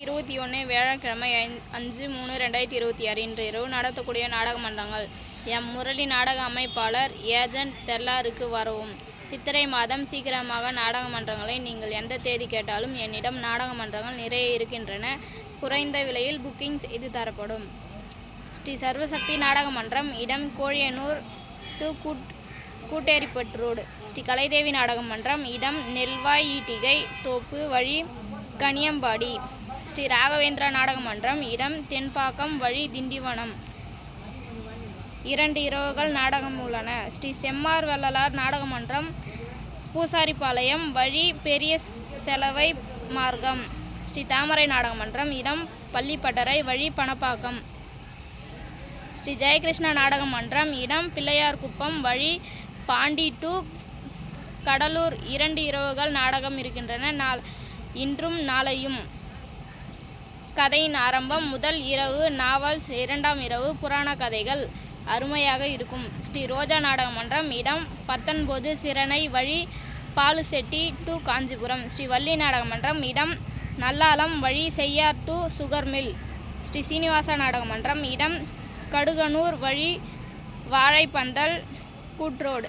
21 வியாழக்கிழமை 5/3/2026 இன்று இரவு நடத்தக்கூடிய நாடக மன்றங்கள். எம். முரளி நாடக அமைப்பாளர் ஏஜென்ட் தெல்லாருக்கு வரவும். சித்திரை மாதம் சீக்கிரமாக நாடக மன்றங்களை நீங்கள் எந்த தேதி கேட்டாலும் என்னிடம் நாடக மன்றங்கள் நிறைய இருக்கின்றன. குறைந்த விலையில் புக்கிங் செய்து தரப்படும். ஸ்ரீ சர்வசக்தி நாடக மன்றம், இடம் கோழியனூர் டு கூட்டேரிப்பட்டு ரோடு. ஸ்ரீ கலைதேவி நாடக மன்றம், இடம் நெல்வாய் ஈட்டிகை தோப்பு வழி கனியம்பாடி. ஸ்ரீ ராகவேந்திரா நாடக மன்றம், இடம் தென்பாக்கம் வழி திண்டிவனம். 2 இரவுகள் நாடகம் உள்ளன. ஸ்ரீ செம்மார் வள்ளலார் நாடக மன்றம், பூசாரிபாளையம் வழி பெரிய செலவை மார்க்கம். ஸ்ரீ தாமரை நாடக மன்றம், இடம் பள்ளிப்பட்டறை வழி பணப்பாக்கம். ஸ்ரீ ஜெயகிருஷ்ணா நாடக மன்றம், இடம் பிள்ளையார்குப்பம் வழி பாண்டி டு கடலூர். 2 இரவுகள் நாடகம் இருக்கின்றன, இன்றும் நாளையும். கதையின் ஆரம்பம் முதல் இரவு நாவல்ஸ், 2ஆம் இரவு புராண கதைகள். அருமையாக இருக்கும். ஸ்ரீ ரோஜா நாடக மன்றம், இடம் 19 சிரணை வழி பாலுசெட்டி டு காஞ்சிபுரம். ஸ்ரீ வள்ளி நாடக மன்றம், இடம் நல்லாலம் வழி Cheyyar to sugar mill. Sri Srinivasa நாடக மன்றம், இடம் கடுகனூர் வழி வாழைப்பந்தல் கூட்ரோடு.